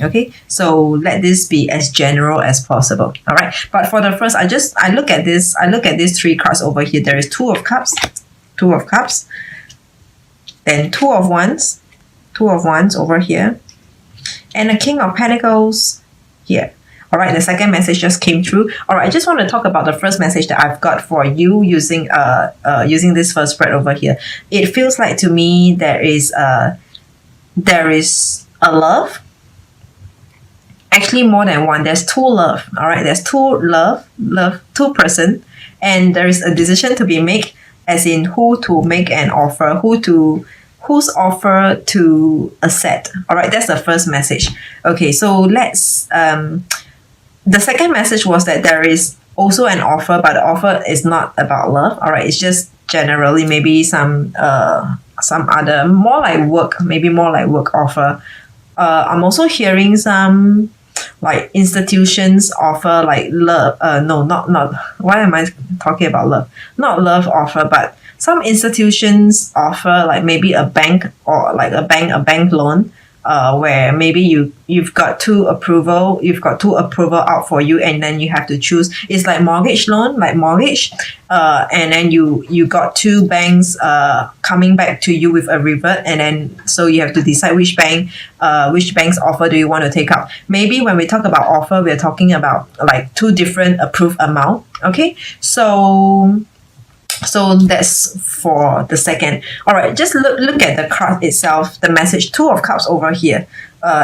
Okay, so let this be as general as possible. All right, but for the first, I look at these three cards over here. There is Two of Cups, then Two of Wands over here, and a King of Pentacles here. All right, the second message just came through. All right, I just want to talk about the first message that I've got for you using this first spread over here. It feels like to me there is a love. Actually, more than one. There's two love. All right, there's two two person, and there is a decision to be made, as in who to make an offer, whose offer to accept. All right, that's the first message. Okay, so let's the second message was that there is also an offer, but the offer is not about love. All right, it's just generally maybe some other more like work offer. I'm also hearing some like institutions offer like love. No, not. Why am I talking about love? Not love offer, but some institutions offer like maybe a bank or like a bank loan. Where maybe you've got two approval out for you, and then you have to choose. It's like mortgage loan, and then you got two banks coming back to you with a revert, and then so you have to decide which bank's offer do you want to take up. Maybe when we talk about offer, we're talking about like two different approved amount. Okay, so that's for the second. All right, just look at the card itself, the message. Two of Cups over here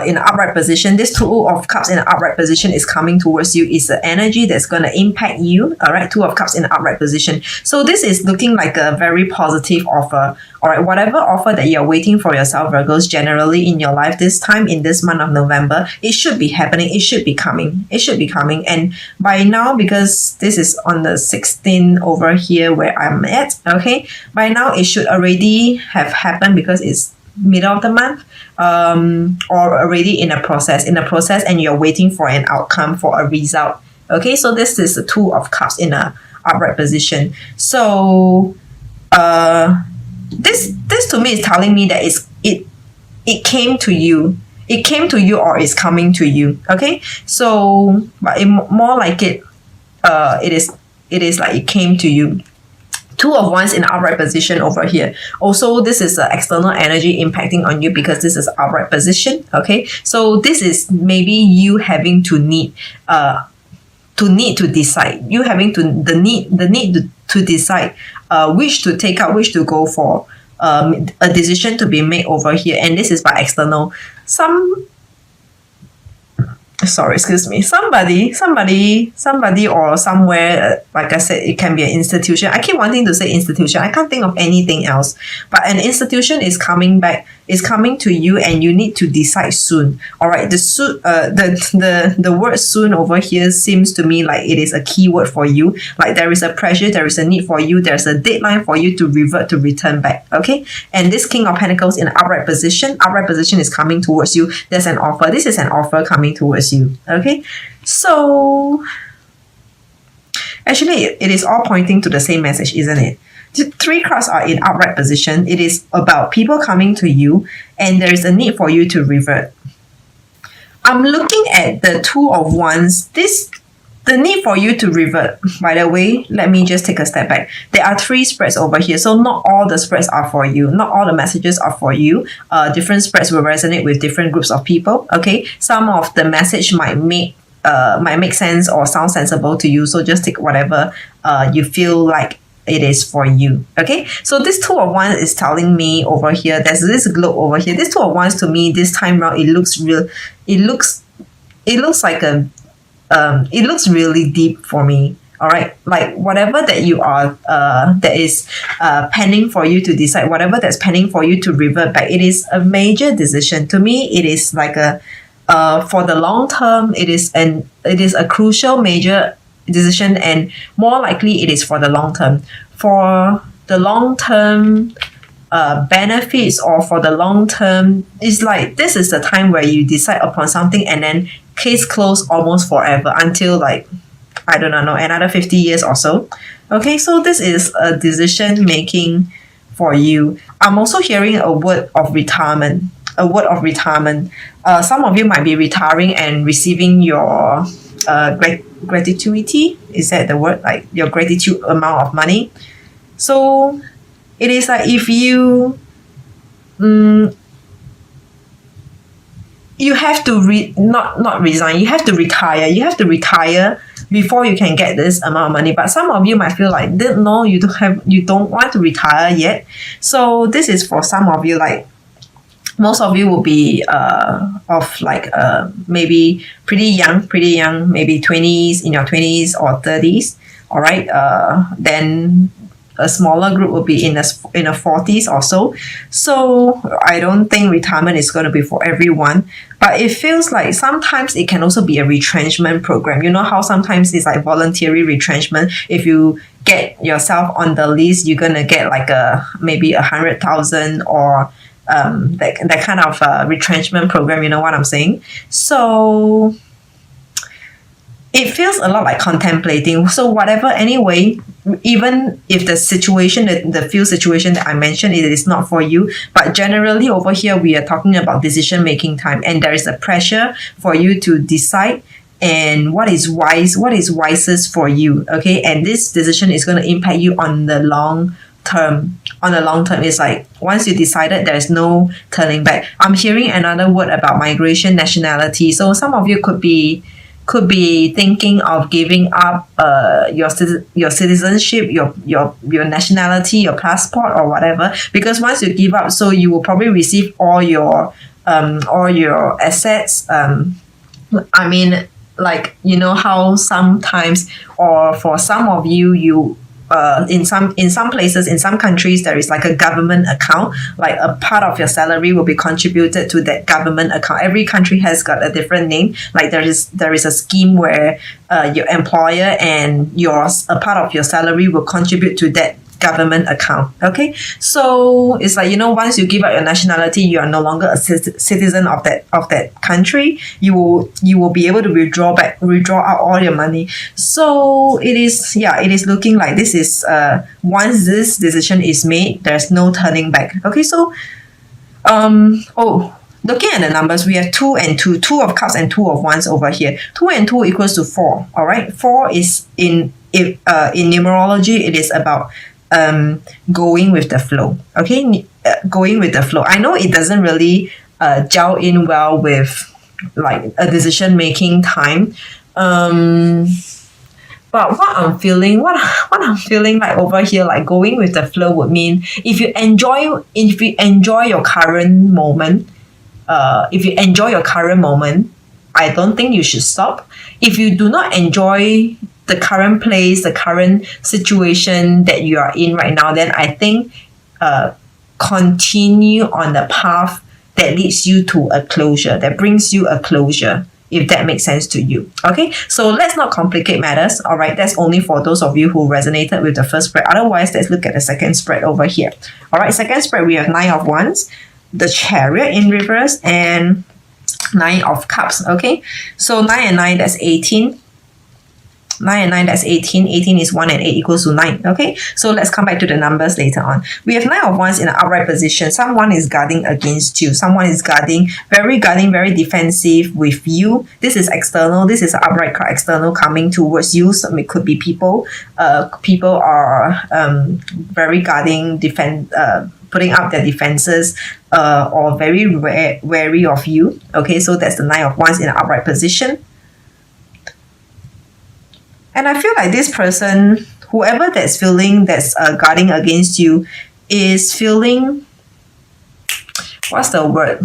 in an upright position. This Two of Cups in an upright position is coming towards you. It's the energy that's going to impact you. All right, Two of Cups in an upright position. So this is looking like a very positive offer. All right, whatever offer that you're waiting for yourself, Virgos, generally in your life this time, in this month of November, it should be happening. It should be coming. And by now, because this is on the 16th over here where I'm at, okay, by now it should already have happened because it's middle of the month, or already in a process, and you're waiting for an outcome, for a result. Okay, so this is the Two of Cups in a upright position. So this to me is telling me that it came to you. It came to you, or is coming to you. Okay, so but more like it is like it came to you. Two of Wands in upright position over here. Also, this is external energy impacting on you because this is upright position. Okay, so this is maybe you having to need to decide. You having the need to decide which to take out, which to go for. A decision to be made over here, and this is by external. Somebody or somewhere, like I said, it can be an institution. I keep wanting to say institution. I can't think of anything else. But an institution is coming to you, and you need to decide soon. All right. The word soon over here seems to me like it is a key word for you. Like there is a pressure, there is a need for you, there's a deadline for you to return back. Okay. And this King of Pentacles in upright position is coming towards you. There's an offer. This is an offer coming towards you. Okay, so actually it is all pointing to the same message, isn't it? The three cards are in upright position. It is about people coming to you, and there is a need for you to revert. I'm looking at the Two of Wands. The need for you to revert. By the way, let me just take a step back. There are three spreads over here, so not all the spreads are for you. Not all the messages are for you. Different spreads will resonate with different groups of people. Okay, some of the message might make sense or sound sensible to you. So just take whatever you feel like it is for you. Okay, so this Two of Wands is telling me over here. There's this globe over here. This Two of Wands to me this time around, it looks real. It looks like a it looks really deep for me. All right, like whatever that you are that is pending for you to decide, whatever that's pending for you to revert back, it is a major decision. To me, it is like a for the long term, it is a crucial major decision, and more likely it is for the long term. For the long term benefits, or for the long term, it's like this is the time where you decide upon something, and then case closed almost forever, until like I don't know, another 50 years or so. Okay, so this is a decision making for you. I'm also hearing a word of retirement. a word of retirement. Some of you might be retiring and receiving your gratuity. Is that the word? Like your gratitude amount of money. So it is like if you you have to not resign. You have to retire. You have to retire before you can get this amount of money. But some of you might feel like, no, you don't want to retire yet. So this is for some of you. Like most of you will be of like maybe pretty young, maybe 20s, in your 20s or 30s. All right. Then a smaller group will be in a 40s or so. So I don't think retirement is going to be for everyone, but it feels like sometimes it can also be a retrenchment program. You know how sometimes it's like voluntary retrenchment. If you get yourself on the list, you're going to get like maybe 100,000 or that kind of retrenchment program. You know what I'm saying? So it feels a lot like contemplating. So whatever, anyway, even if the situation, the field situation that I mentioned, it is not for you, but generally over here, we are talking about decision-making time, and there is a pressure for you to decide and what is wisest for you, okay? And this decision is going to impact you on the long term. On the long term, it's like once you decided, there's no turning back. I'm hearing another word about migration, nationality. So some of you could be thinking of giving up your citizenship, your nationality, your passport or whatever, because once you give up, so you will probably receive all your assets. I mean, like, you know how sometimes, or for some of you in some places, in some countries, there is like a government account, like a part of your salary will be contributed to that government account. Every country has got a different name. Like there is a scheme where your employer and a part of your salary will contribute to that government account. Okay, so it's like, you know, once you give up your nationality, you are no longer a citizen of that country. You will be able to withdraw out all your money. So it is looking like this is once this decision is made, there's no turning back. Okay, so looking at the numbers, we have 2 and 2 of cups and 2 of wands over here. 2 and 2 equals to 4. All right, 4 is in numerology, it is about going with the flow. Okay, going with the flow. I know it doesn't really gel in well with like a decision making time, but what I'm feeling like over here, like going with the flow, would mean if you enjoy your current moment, I don't think you should stop. If you do not enjoy the current place, the current situation that you are in right now, then I think continue on the path that leads you to a closure, that brings you a closure, if that makes sense to you. Okay, so let's not complicate matters. All right, that's only for those of you who resonated with the first spread. Otherwise, let's look at the second spread over here. All right, second spread, we have 9 of wands, the Chariot in reverse, and 9 of cups. Okay, so 9 and 9, that's 18. 9 and 9, that's 18. 18 is 1 and 8 equals to 9. Okay, so let's come back to the numbers later on. We have 9 of wands in an upright position. Someone is guarding against you. Someone is guarding, very defensive with you. This is external. This is an upright card, external, coming towards you. So it could be people. People are very guarding, putting up their defenses, or very wary of you. Okay, so that's the 9 of wands in an upright position. And I feel like this person, whoever that's guarding against you, is feeling, what's the word?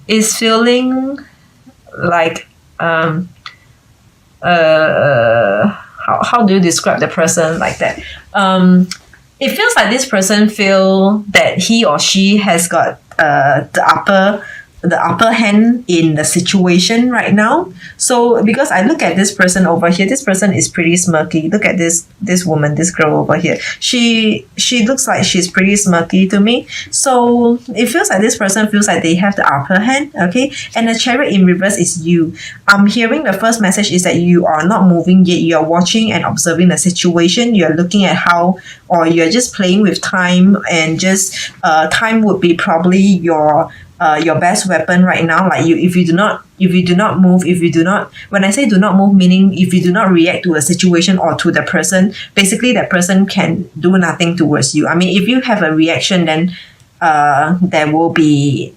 Is feeling like, how do you describe the person like that? It feels like this person feel that he or she has got the the upper hand in the situation right now. So because I look at this person over here, this person is pretty smirky. Look at this woman, this girl over here. She looks like she's pretty smirky to me. So it feels like this person feels like they have the upper hand. Okay, and the Chariot in reverse is you. I'm hearing the first message is that you are not moving yet. You are watching and observing the situation. You are looking at how, or you're just playing with time, and just time would be probably your best weapon right now. Like if you do not move, when I say do not move, meaning if you do not react to a situation or to the person, basically that person can do nothing towards you. I mean, if you have a reaction, then there will be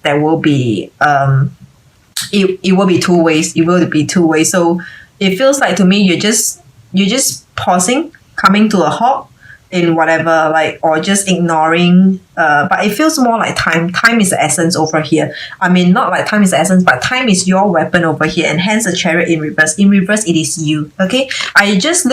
it will be two ways. It will be two ways. So it feels like to me you're just pausing, coming to a halt in whatever, like, or just ignoring, but it feels more like time is the essence over here. I mean, not like time is the essence, but time is your weapon over here, and hence the Chariot in reverse. In reverse, it is you. Okay, I just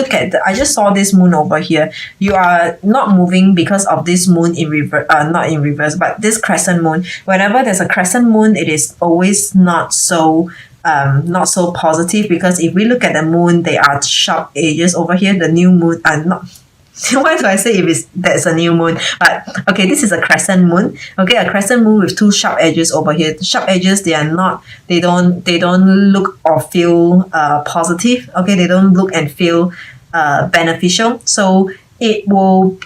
saw this moon over here. You are not moving because of this moon in reverse, not in reverse, but this crescent moon. Whenever there's a crescent moon, it is always not so positive, because if we look at the moon, there are sharp edges over here. The new moon are not. Why do I say that's a new moon? But okay, this is a crescent moon. Okay, a crescent moon with two sharp edges over here. The sharp edges, they don't look or feel positive. Okay, they don't look and feel beneficial. So it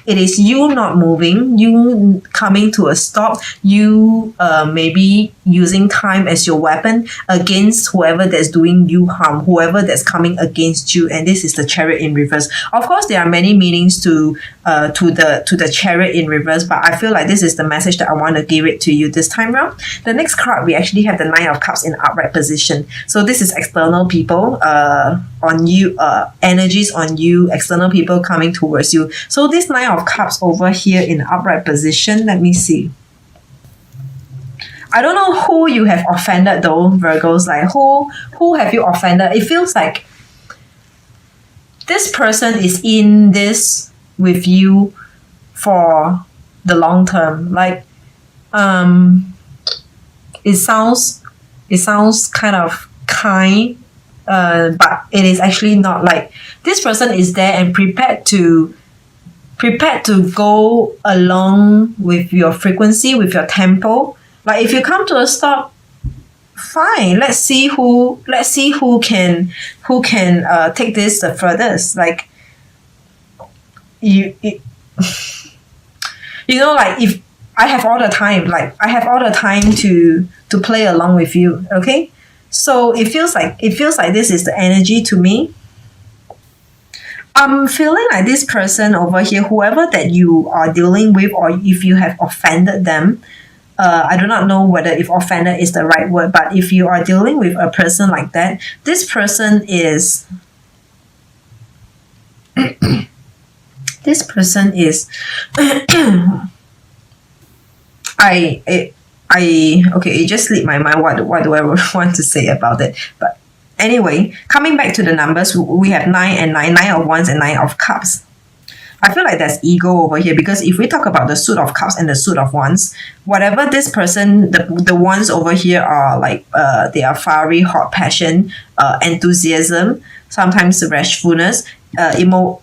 is you not moving, you coming to a stop, you maybe using time as your weapon against whoever that's doing you harm, whoever that's coming against you. And this is the Chariot in reverse. Of course, there are many meanings to the Chariot in reverse, but I feel like this is the message that I want to give it to you this time around. The next card, we actually have the Nine of Cups in upright position. So this is external people on you, energies on you, external people coming towards you. So this Nine of Cups over here in upright position, let me see. I don't know who you have offended though, Virgos. Like who have you offended? It feels like this person is in this with you for the long term. Like it sounds kind of kind, but it is actually not. Like this person is there and prepared to go along with your frequency, with your tempo. Like if you come to a stop, fine. Let's see who can take this the furthest. Like you know, like if I have all the time, to play along with you. Okay, so it feels like this is the energy to me. I'm feeling like this person over here, whoever that you are dealing with, or if you have offended them, I do not know whether if offended is the right word, but if you are dealing with a person like that, this person is it just slipped my mind what do I want to say about it. But anyway, coming back to the numbers, we have 9 and 9 of Wands and 9 of Cups. I feel like there's ego over here, because if we talk about the Suit of Cups and the Suit of Wands, whatever this person, the ones over here are like, they are fiery, hot passion, enthusiasm, sometimes rashfulness,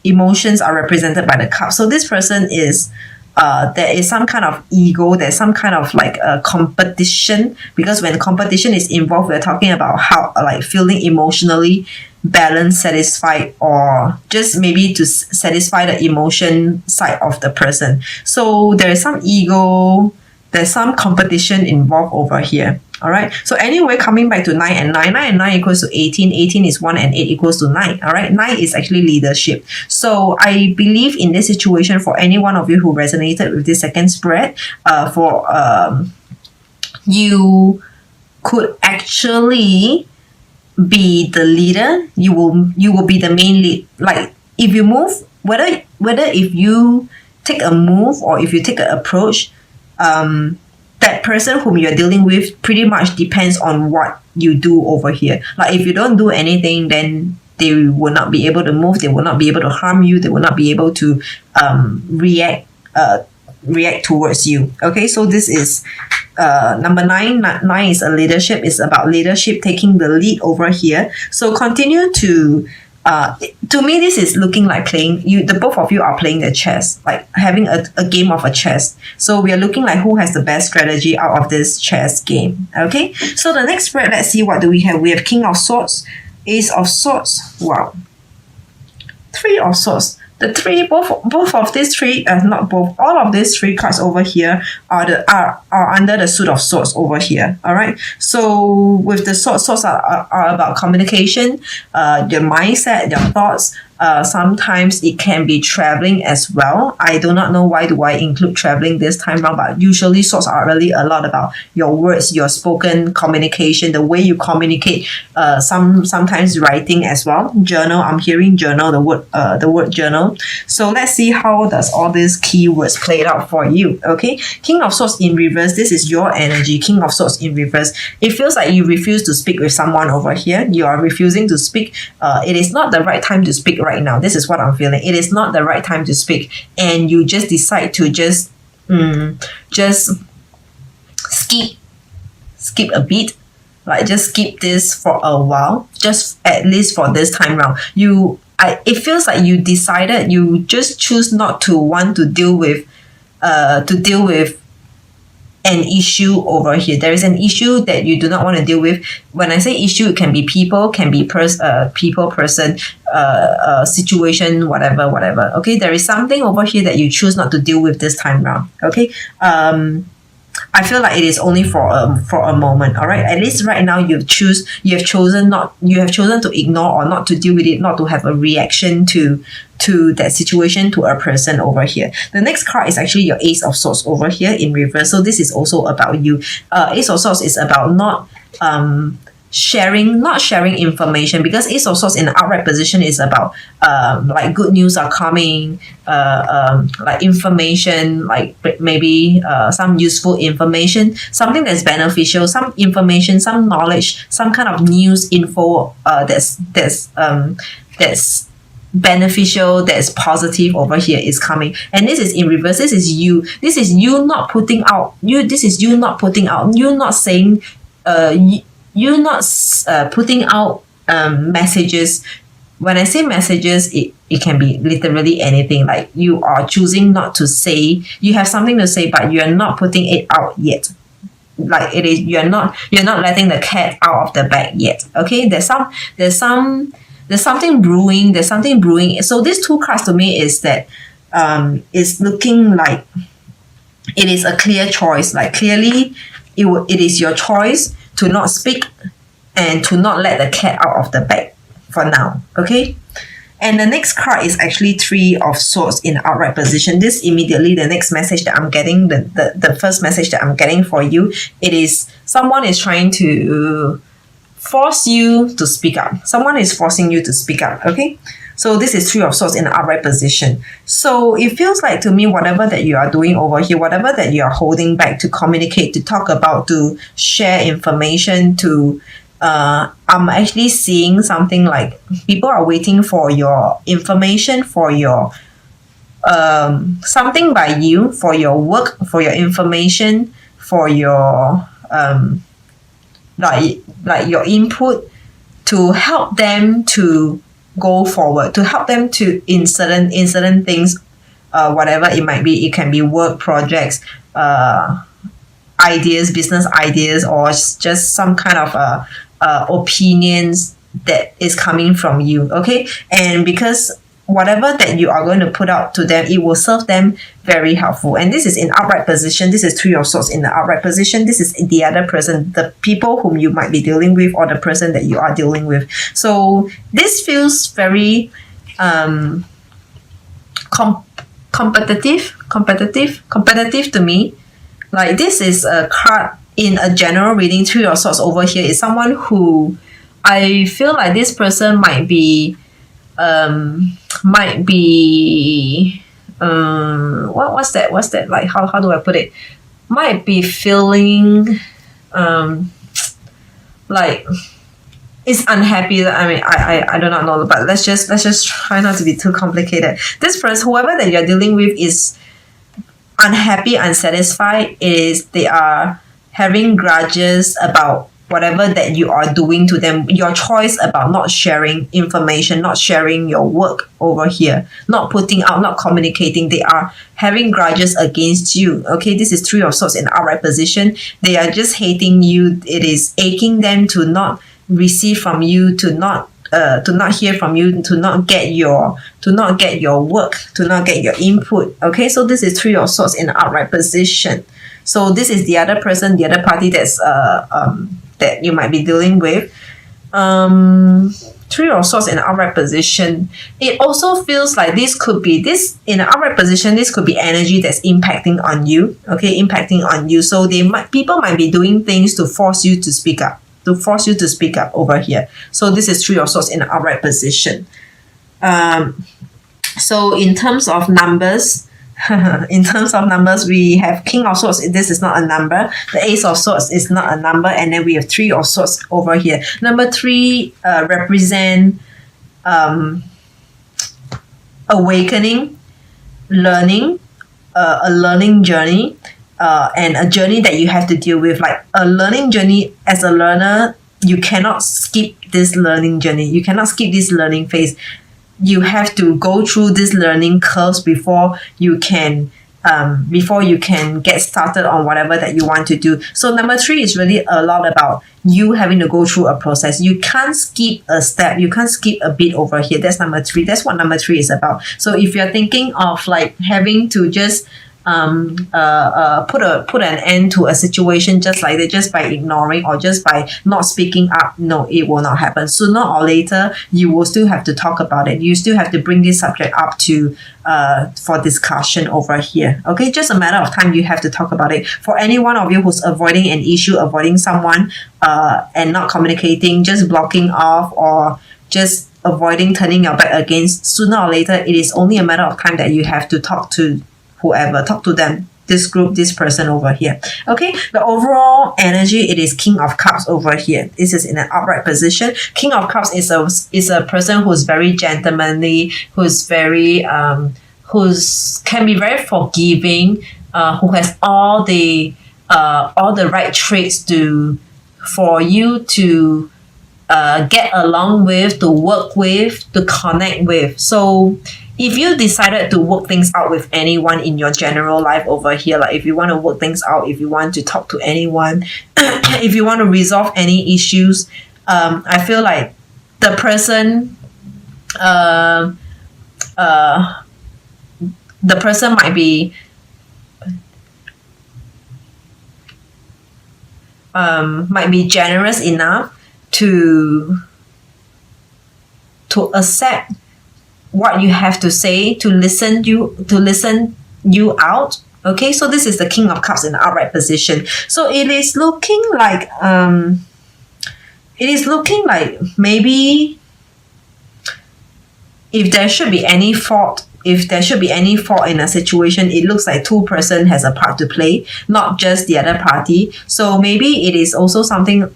emotions are represented by the cup. So this person is, there is some kind of ego, there's some kind of like a competition, because when competition is involved, we're talking about how, like, feeling emotionally balanced, satisfied, or just maybe to satisfy the emotion side of the person. So there is some ego, there's some competition involved over here. All right. So anyway, coming back to 9 and 9, 9 and 9 equals to 18. 18 is 1 and 8 equals to 9. All right. 9 is actually leadership. So I believe in this situation, for any one of you who resonated with this second spread, you could actually be the leader. You will be the main lead. Like if you move, whether if you take a move or if you take an approach, that person whom you're dealing with pretty much depends on what you do over here. Like if you don't do anything, then they will not be able to move, they will not be able to harm you, they will not be able to react react towards you. Okay, so this is number 9. 9 is a leadership. It's about leadership, taking the lead over here. So continue to to me, this is looking like playing the both of you are playing the chess, like having a game of a chess. So we are looking like who has the best strategy out of this chess game. Okay, so the next spread, let's see, what do we have? We have King of Swords, Ace of Swords, wow, Three of Swords. The three, both of these three, not both, all of these three cards over here are under the suit of swords over here. All right. So with the swords are about communication, your mindset, your thoughts. Sometimes it can be traveling as well. I do not know why do I include traveling this time around, but usually swords are really a lot about your words, your spoken communication, the way you communicate. Sometimes writing as well. Journal. I'm hearing journal. The word journal. So let's see how does all these keywords play out for you. Okay, King of Swords in reverse. This is your energy. King of Swords in reverse. It feels like you refuse to speak with someone over here. You are refusing to speak. It is not the right time to speak right now. This is what I'm feeling. It is not the right time to speak, and you just decide to just skip a beat. Like just skip this for a while, just at least for this time round. It feels like you decided, you just choose not to want to deal with an issue over here. There is an issue that you do not want to deal with. When I say issue, it can be people, can be person, situation, whatever. Okay, there is something over here that you choose not to deal with this time round. Okay, I feel like it is only for a moment. All right, at least right now you have chosen to ignore or not to deal with it, not to have a reaction to that situation, to a person over here. The next card is actually your Ace of Swords over here in reverse. So this is also about you. Ace of Swords is about not sharing information, because Ace of Swords in the outright position is about like good news are coming, like information, like maybe some useful information, something that's beneficial, some information, some knowledge, some kind of news info that's beneficial, that's positive over here is coming. And this is in reverse. This is you not putting out, you not saying, you're not putting out messages. When I say messages, it can be literally anything. Like you are choosing not to say, you have something to say, but you're not putting it out yet. Like it is, you're not letting the cat out of the bag yet. Okay, there's something brewing. So these two cards to me is that it's looking like it is a clear choice. Like clearly, it is your choice to not speak and to not let the cat out of the bag for now. Okay. And the next card is actually Three of Swords in outright position. This immediately, the next message that I'm getting, the first message that I'm getting for you, it is someone is trying to force you to speak up. Someone is forcing you to speak up. Okay. So this is Three of Swords in the upright position. So it feels like to me, whatever that you are doing over here, whatever that you are holding back to communicate, to talk about, to share information, I'm actually seeing something like people are waiting for your information, for your something by you, for your work, for your information, for your like your input, to help them to go forward, to help them to in certain things, whatever it might be. It can be work projects, ideas, business ideas, or just some kind of opinions that is coming from you. Okay, and because whatever that you are going to put out to them, it will serve them very helpful. And this is in upright position. This is Three of Swords in the upright position. This is the other person, the people whom you might be dealing with, or the person that you are dealing with. So this feels very competitive to me. Like this is a card in a general reading. Three of Swords over here is someone who I feel like this person might be what's that like, how do I put it, might be feeling like is unhappy. I mean, I do not know, but let's just try not to be too complicated. This person, whoever that you're dealing with, is, unhappy, unsatisfied. It is they are having grudges about whatever that you are doing to them, your choice about not sharing information, not sharing your work over here, not putting out, not communicating. They are having grudges against you. Okay, this is Three of Swords in upright position. They are just hating you. It is aching them to not receive from you, to not hear from you, to not get your work, to not get your input. Okay, so this is Three of Swords in upright position. So this is the other person, the other party that's that you might be dealing with. Three of Swords in an upright position. It also feels like this could be this in an upright position. This could be energy that's impacting on you. Okay, impacting on you. So people might be doing things to force you to speak up. To force you to speak up over here. So this is Three of Swords in an upright position. So in terms of numbers. We have King of Swords. This is not a number. The Ace of Swords is not a number. And then we have Three of Swords over here. Number 3 represent awakening, learning, a learning journey, and a journey that you have to deal with. Like a learning journey, as a learner, you cannot skip this learning journey. You cannot skip this learning phase. You have to go through these learning curves before you can get started on whatever that you want to do. So number 3 is really a lot about you having to go through a process. You can't skip a step. You can't skip a bit over here. That's number 3. That's what number 3 is about. So if you're thinking of like having to just put an end to a situation just like that, just by ignoring or just by not speaking up, no, it will not happen. Sooner or later, you will still have to talk about it. You still have to bring this subject up to for discussion over here. Okay, just a matter of time. You have to talk about it. For any one of you who's avoiding an issue, avoiding someone, and not communicating, just blocking off, or just avoiding turning your back against, sooner or later, it is only a matter of time that you have to talk to whoever, talk to them, this group, this person over here. Okay, the overall energy, it is King of Cups over here. This is in an upright position. King of Cups is a person who's very gentlemanly, who's very can be very forgiving, who has all the right traits for you to get along with, to work with, to connect with. So if you decided to work things out with anyone in your general life over here, like if you want to work things out, if you want to talk to anyone, if you want to resolve any issues, I feel like the person might be generous enough to accept what you have to say, to listen you out. Okay, so this is the King of Cups in the upright position. So it is looking like maybe if there should be any fault in a situation, it looks like two person has a part to play, not just the other party. So maybe it is also something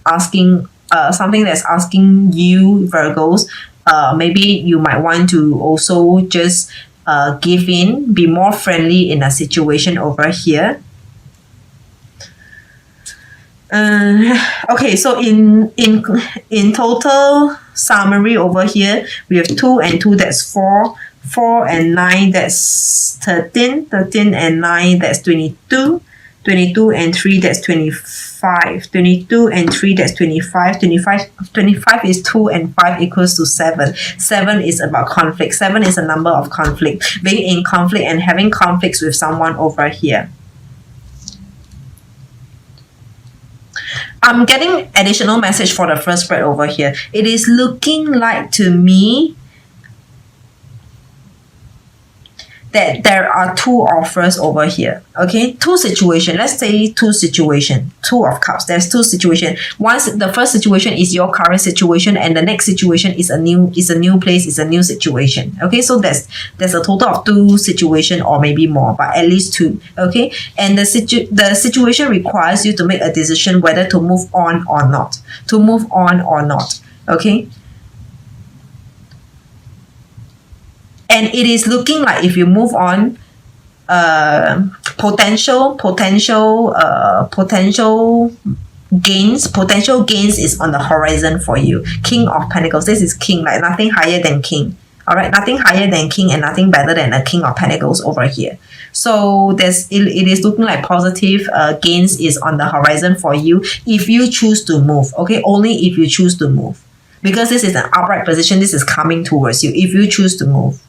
that's asking you, Virgos. Maybe you might want to also just give in, be more friendly in a situation over here. Okay, so in total summary over here, we have 2 and 2, that's 4. 4 and 9, that's 13. 13 and 9, that's 22. 22 and 3, that's 25. 22 and 3, that's 25. 25 is 2 and 5 equals to 7. 7 is about conflict. 7 is a number of conflict. Being in conflict and having conflicts with someone over here. I'm getting additional message for the first spread over here. It is looking like to me that there are 2 offers over here. Okay, 2 situations. Let's say 2 situations. 2 of Cups. There's 2 situations. Once the first situation is your current situation, and the next situation is a new place, is a new situation. Okay, so there's a total of 2 situations, or maybe more, but at least 2. Okay, and the situation requires you to make a decision whether to move on or not. To move on or not. Okay. And it is looking like if you move on, potential gains. Potential gains is on the horizon for you. King of Pentacles. This is king, like nothing higher than king. All right, nothing higher than king and nothing better than a king of pentacles over here. So it is looking like positive gains is on the horizon for you if you choose to move. Okay, only if you choose to move, because this is an upright position. This is coming towards you if you choose to move.